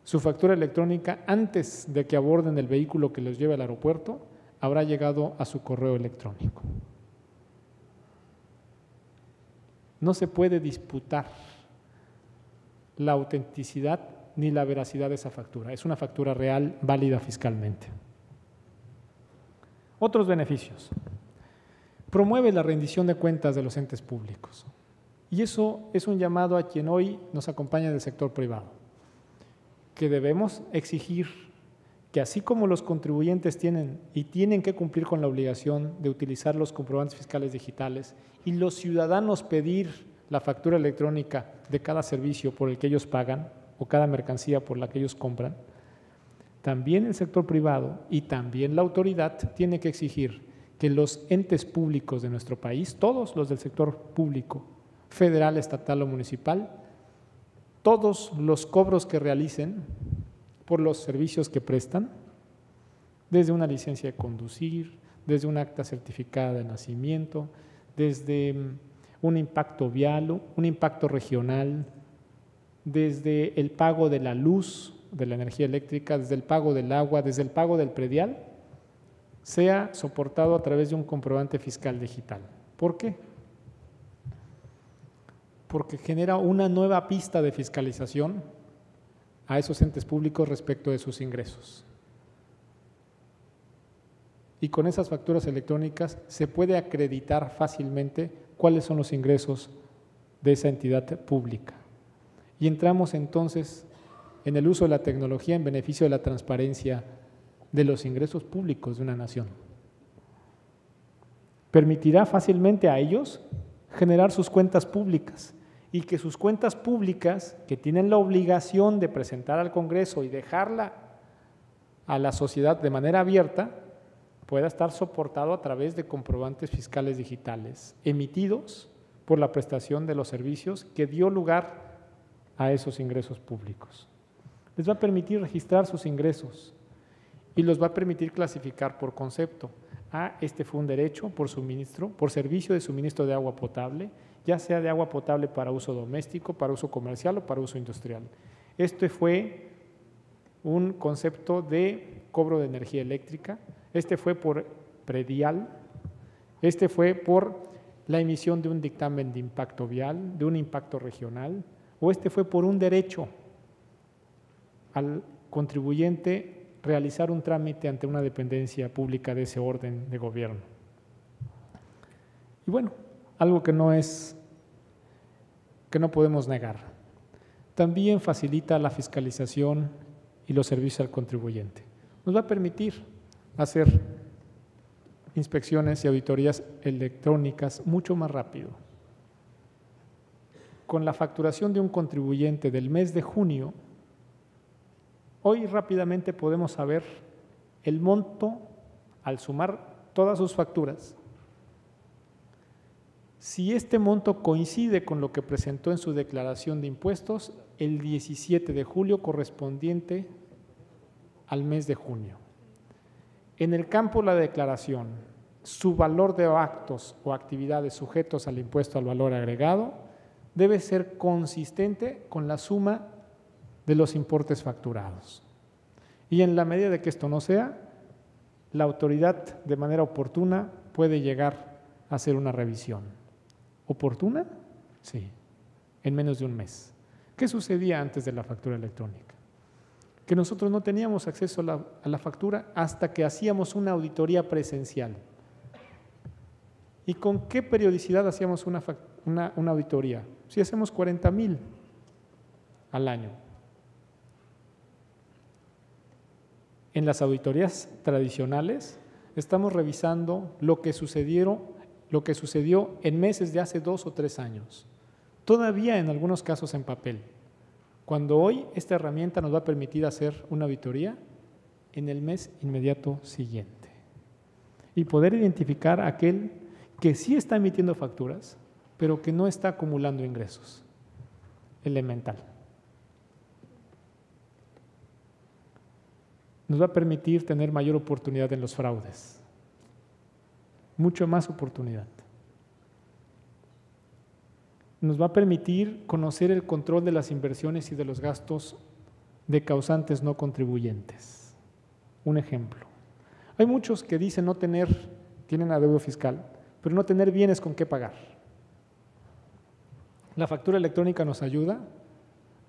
su factura electrónica, antes de que aborden el vehículo que los lleve al aeropuerto, habrá llegado a su correo electrónico. No se puede disputar la autenticidad ni la veracidad de esa factura. Es una factura real, válida fiscalmente. Otros beneficios. Promueve la rendición de cuentas de los entes públicos. Y eso es un llamado a quien hoy nos acompaña del sector privado, que debemos exigir que así como los contribuyentes tienen que cumplir con la obligación de utilizar los comprobantes fiscales digitales y los ciudadanos pedir la factura electrónica de cada servicio por el que ellos pagan o cada mercancía por la que ellos compran, también el sector privado y también la autoridad tiene que exigir que los entes públicos de nuestro país, todos los del sector público, federal, estatal o municipal, todos los cobros que realicen por los servicios que prestan, desde una licencia de conducir, desde un acta certificada de nacimiento, desde un impacto vial, un impacto regional, desde el pago de la luz, de la energía eléctrica, desde el pago del agua, desde el pago del predial, sea soportado a través de un comprobante fiscal digital. ¿Por qué? Porque genera una nueva pista de fiscalización a esos entes públicos respecto de sus ingresos. Y con esas facturas electrónicas se puede acreditar fácilmente cuáles son los ingresos de esa entidad pública. Y entramos entonces en el uso de la tecnología en beneficio de la transparencia de los ingresos públicos de una nación. Permitirá fácilmente a ellos generar sus cuentas públicas y que sus cuentas públicas, que tienen la obligación de presentar al Congreso y dejarla a la sociedad de manera abierta, pueda estar soportado a través de comprobantes fiscales digitales emitidos por la prestación de los servicios que dio lugar a esos ingresos públicos. Les va a permitir registrar sus ingresos y los va a permitir clasificar por concepto. Este fue un derecho por suministro, por servicio de suministro de agua potable, ya sea de agua potable para uso doméstico, para uso comercial o para uso industrial. Este fue un concepto de cobro de energía eléctrica, este fue por predial, este fue por la emisión de un dictamen de impacto vial, de un impacto regional, o este fue por un derecho al contribuyente realizar un trámite ante una dependencia pública de ese orden de gobierno. Y bueno, algo que no podemos negar, también facilita la fiscalización y los servicios al contribuyente. Nos va a permitir hacer inspecciones y auditorías electrónicas mucho más rápido. Con la facturación de un contribuyente del mes de junio, hoy rápidamente podemos saber el monto al sumar todas sus facturas. Si este monto coincide con lo que presentó en su declaración de impuestos el 17 de julio correspondiente al mes de junio. En el campo de la declaración, su valor de actos o actividades sujetos al impuesto al valor agregado debe ser consistente con la suma de los importes facturados. Y en la medida de que esto no sea, la autoridad de manera oportuna puede llegar a hacer una revisión. ¿Oportuna? Sí, en menos de un mes. ¿Qué sucedía antes de la factura electrónica? Que nosotros no teníamos acceso a la factura hasta que hacíamos una auditoría presencial. ¿Y con qué periodicidad hacíamos una auditoría? Si hacemos 40,000 al año. En las auditorías tradicionales estamos revisando lo que sucedió en meses de hace 2 o 3 años, todavía en algunos casos en papel, cuando hoy esta herramienta nos va a permitir hacer una auditoría en el mes inmediato siguiente y poder identificar a aquel que sí está emitiendo facturas, pero que no está acumulando ingresos. Elemental. Nos va a permitir tener mayor oportunidad en los fraudes, mucho más oportunidad. Nos va a permitir conocer el control de las inversiones y de los gastos de causantes no contribuyentes. Un ejemplo. Hay muchos que dicen tienen adeudo fiscal, pero no tener bienes con qué pagar. La factura electrónica nos ayuda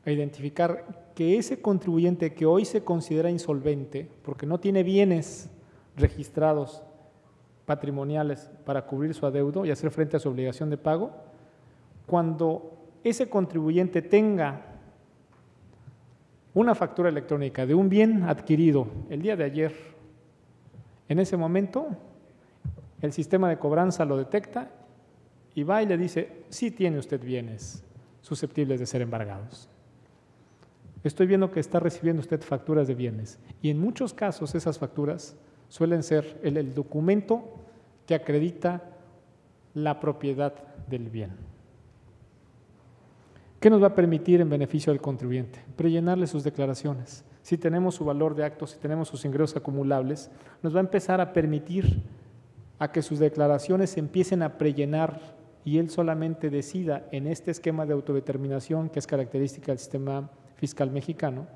a identificar que ese contribuyente que hoy se considera insolvente porque no tiene bienes registrados patrimoniales para cubrir su adeudo y hacer frente a su obligación de pago, cuando ese contribuyente tenga una factura electrónica de un bien adquirido el día de ayer, en ese momento el sistema de cobranza lo detecta y va y le dice, sí tiene usted bienes susceptibles de ser embargados. Estoy viendo que está recibiendo usted facturas de bienes y en muchos casos esas facturas suelen ser el documento que acredita la propiedad del bien. ¿Qué nos va a permitir en beneficio del contribuyente? Prellenarle sus declaraciones. Si tenemos su valor de actos, si tenemos sus ingresos acumulables, nos va a empezar a permitir a que sus declaraciones se empiecen a prellenar y él solamente decida en este esquema de autodeterminación que es característica del sistema fiscal mexicano,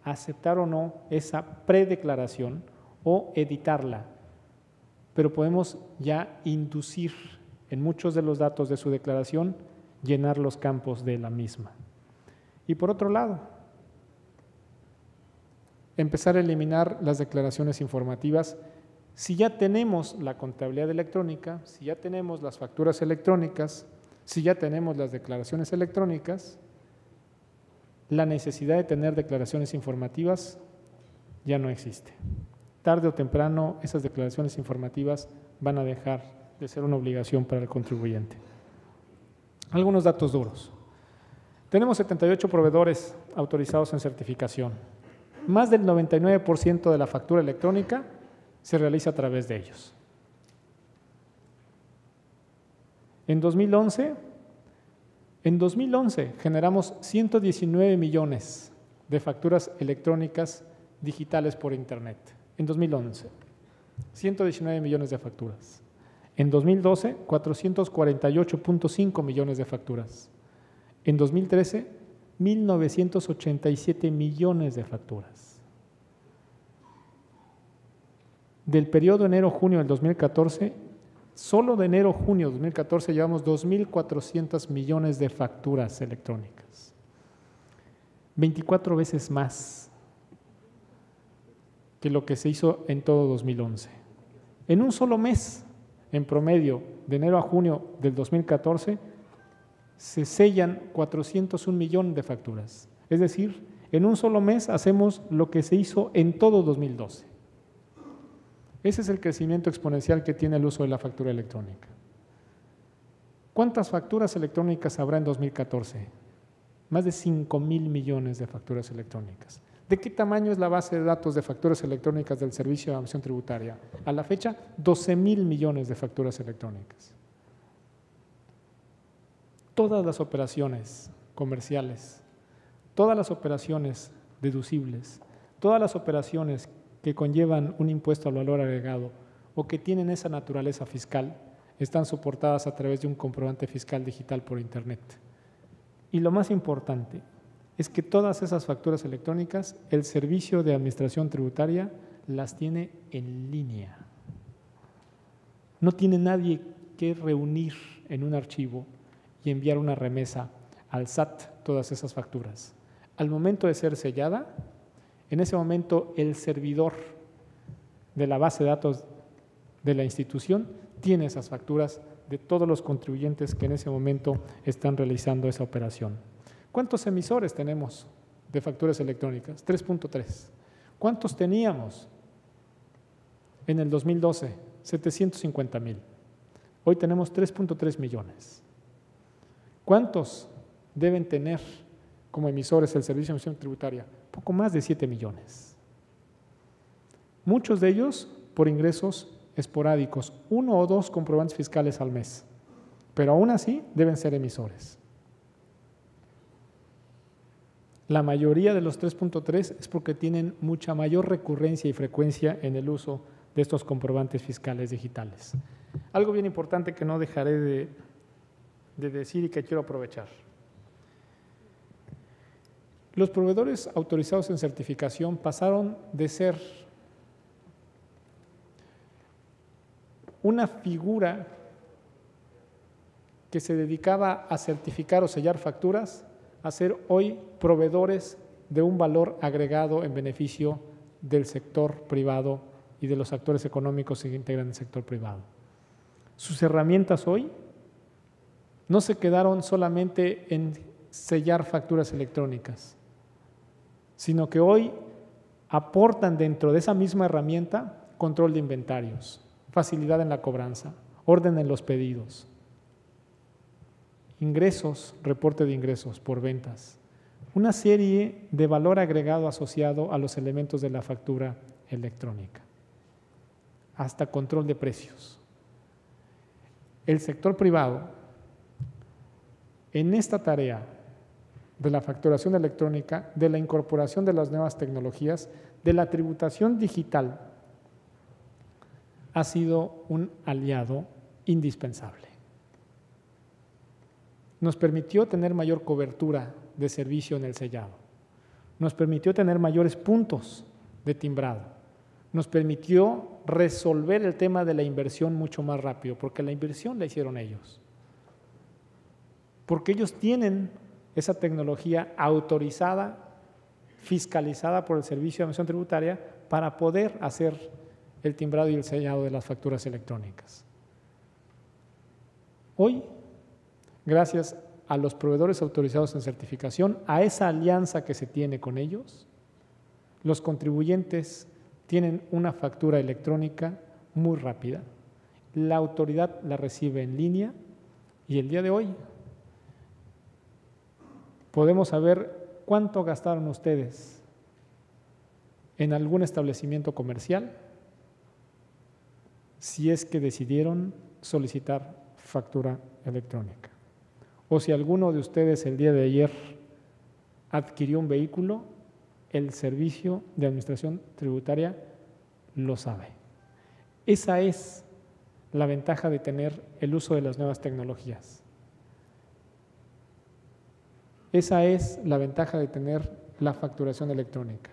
aceptar o no esa predeclaración o editarla. Pero podemos ya inducir en muchos de los datos de su declaración, llenar los campos de la misma. Y por otro lado, empezar a eliminar las declaraciones informativas. Si ya tenemos la contabilidad electrónica, si ya tenemos las facturas electrónicas, si ya tenemos las declaraciones electrónicas, la necesidad de tener declaraciones informativas ya no existe. Tarde o temprano, esas declaraciones informativas van a dejar de ser una obligación para el contribuyente. Algunos datos duros. Tenemos 78 proveedores autorizados en certificación. Más del 99% de la factura electrónica se realiza a través de ellos. En 2011 generamos 119 millones de facturas electrónicas digitales por Internet. En 2011, 119 millones de facturas. En 2012, 448.5 millones de facturas. En 2013, 1.987 millones de facturas. Del periodo enero-junio del 2014, solo de enero-junio del 2014 llevamos 2.400 millones de facturas electrónicas. 24 veces más que lo que se hizo en todo 2011. En un solo mes, en promedio, de enero a junio del 2014, se sellan 401 millones de facturas. Es decir, en un solo mes hacemos lo que se hizo en todo 2012. Ese es el crecimiento exponencial que tiene el uso de la factura electrónica. ¿Cuántas facturas electrónicas habrá en 2014? Más de 5,000 millones de facturas electrónicas. ¿De qué tamaño es la base de datos de facturas electrónicas del Servicio de Administración Tributaria? A la fecha, 12,000 millones de facturas electrónicas. Todas las operaciones comerciales, todas las operaciones deducibles, todas las operaciones que conllevan un impuesto al valor agregado o que tienen esa naturaleza fiscal, están soportadas a través de un comprobante fiscal digital por Internet. Y lo más importante es que todas esas facturas electrónicas, el Servicio de Administración Tributaria las tiene en línea. No tiene nadie que reunir en un archivo y enviar una remesa al SAT todas esas facturas. Al momento de ser sellada, en ese momento el servidor de la base de datos de la institución tiene esas facturas de todos los contribuyentes que en ese momento están realizando esa operación. ¿Cuántos emisores tenemos de facturas electrónicas? 3.3. ¿Cuántos teníamos en el 2012? 750,000. Hoy tenemos 3.3 millones. ¿Cuántos deben tener como emisores el Servicio de Administración Tributaria? Poco más de 7 millones. Muchos de ellos por ingresos esporádicos, 1 o 2 comprobantes fiscales al mes, pero aún así deben ser emisores. La mayoría de los 3.3 es porque tienen mucha mayor recurrencia y frecuencia en el uso de estos comprobantes fiscales digitales. Algo bien importante que no dejaré de decir y que quiero aprovechar. Los proveedores autorizados en certificación pasaron de ser una figura que se dedicaba a certificar o sellar facturas a ser hoy proveedores de un valor agregado en beneficio del sector privado y de los actores económicos que integran el sector privado. Sus herramientas hoy no se quedaron solamente en sellar facturas electrónicas, sino que hoy aportan dentro de esa misma herramienta control de inventarios, facilidad en la cobranza, orden en los pedidos, ingresos, reporte de ingresos por ventas, una serie de valor agregado asociado a los elementos de la factura electrónica, hasta control de precios. El sector privado, en esta tarea de la facturación electrónica, de la incorporación de las nuevas tecnologías, de la tributación digital, ha sido un aliado indispensable. Nos permitió tener mayor cobertura de servicio en el sellado, nos permitió tener mayores puntos de timbrado, nos permitió resolver el tema de la inversión mucho más rápido, porque la inversión la hicieron ellos, porque ellos tienen esa tecnología autorizada, fiscalizada por el Servicio de Administración Tributaria para poder hacer el timbrado y el sellado de las facturas electrónicas. Hoy, gracias a los proveedores autorizados en certificación, a esa alianza que se tiene con ellos, los contribuyentes tienen una factura electrónica muy rápida, la autoridad la recibe en línea y el día de hoy podemos saber cuánto gastaron ustedes en algún establecimiento comercial si es que decidieron solicitar factura electrónica. O si alguno de ustedes el día de ayer adquirió un vehículo, el Servicio de Administración Tributaria lo sabe. Esa es la ventaja de tener el uso de las nuevas tecnologías. Esa es la ventaja de tener la facturación electrónica.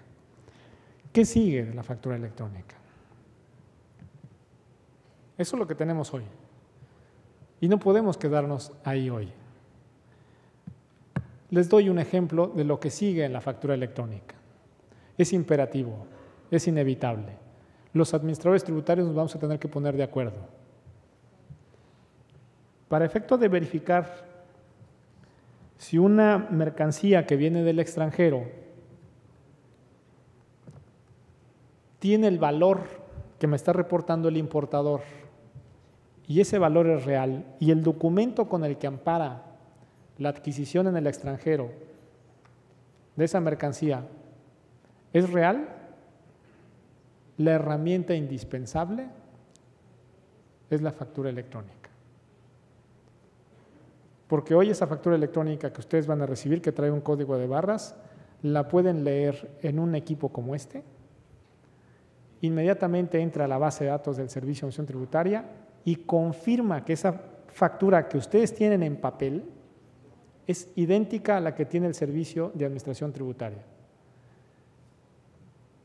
¿Qué sigue de la factura electrónica? Eso es lo que tenemos hoy. Y no podemos quedarnos ahí hoy. Les doy un ejemplo de lo que sigue en la factura electrónica. Es imperativo, es inevitable. Los administradores tributarios nos vamos a tener que poner de acuerdo. Para efecto de verificar si una mercancía que viene del extranjero tiene el valor que me está reportando el importador y ese valor es real y el documento con el que ampara la adquisición en el extranjero de esa mercancía es real, la herramienta indispensable es la factura electrónica. Porque hoy esa factura electrónica que ustedes van a recibir, que trae un código de barras, la pueden leer en un equipo como este, inmediatamente entra a la base de datos del Servicio de Administración Tributaria y confirma que esa factura que ustedes tienen en papel es idéntica a la que tiene el Servicio de Administración Tributaria.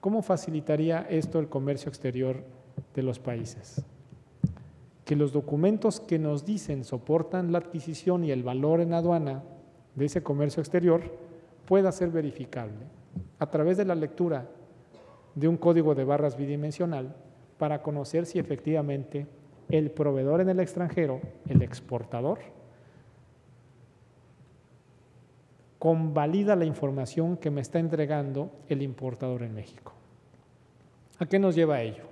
¿Cómo facilitaría esto el comercio exterior de los países? Que los documentos que nos dicen soportan la adquisición y el valor en aduana de ese comercio exterior pueda ser verificable a través de la lectura de un código de barras bidimensional para conocer si efectivamente el proveedor en el extranjero, el exportador, convalida la información que me está entregando el importador en México. ¿A qué nos lleva ello?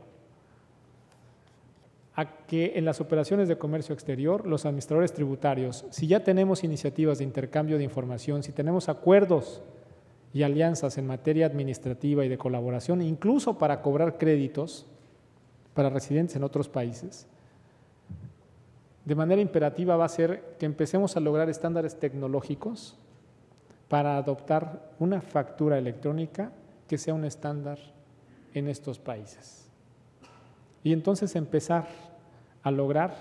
A que en las operaciones de comercio exterior, los administradores tributarios, si ya tenemos iniciativas de intercambio de información, si tenemos acuerdos y alianzas en materia administrativa y de colaboración, incluso para cobrar créditos para residentes en otros países, de manera imperativa va a ser que empecemos a lograr estándares tecnológicos para adoptar una factura electrónica que sea un estándar en estos países. Y entonces empezar a lograr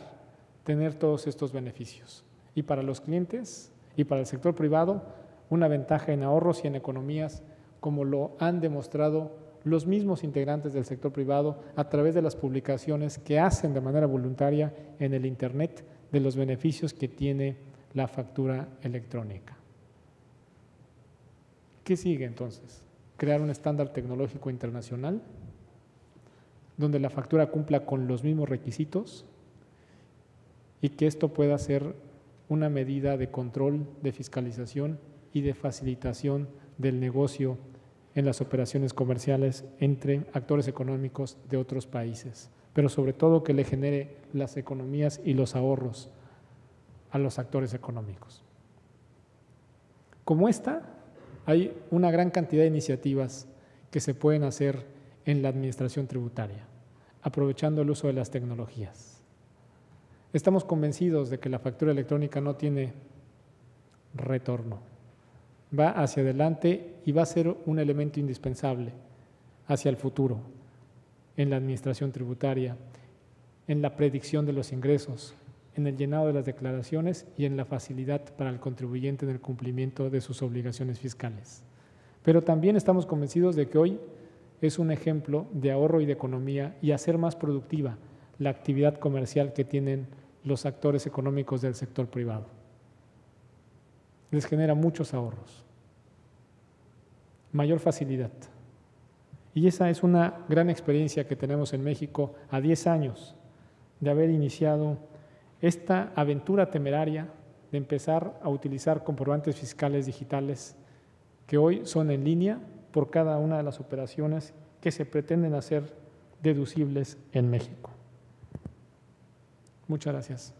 tener todos estos beneficios. Y para los clientes y para el sector privado, una ventaja en ahorros y en economías, como lo han demostrado los mismos integrantes del sector privado a través de las publicaciones que hacen de manera voluntaria en el Internet de los beneficios que tiene la factura electrónica. ¿Qué sigue entonces? Crear un estándar tecnológico internacional donde la factura cumpla con los mismos requisitos y que esto pueda ser una medida de control, de fiscalización y de facilitación del negocio en las operaciones comerciales entre actores económicos de otros países, pero sobre todo que le genere las economías y los ahorros a los actores económicos. Como esta, hay una gran cantidad de iniciativas que se pueden hacer en la administración tributaria, aprovechando el uso de las tecnologías. Estamos convencidos de que la factura electrónica no tiene retorno. va hacia adelante y va a ser un elemento indispensable hacia el futuro en la administración tributaria, en la predicción de los ingresos, en el llenado de las declaraciones y en la facilidad para el contribuyente en el cumplimiento de sus obligaciones fiscales. Pero también estamos convencidos de que hoy es un ejemplo de ahorro y de economía y hacer más productiva la actividad comercial que tienen los actores económicos del sector privado. Les genera muchos ahorros, mayor facilidad. Y esa es una gran experiencia que tenemos en México a 10 años de haber iniciado esta aventura temeraria de empezar a utilizar comprobantes fiscales digitales que hoy son en línea por cada una de las operaciones que se pretenden hacer deducibles en México. Muchas gracias.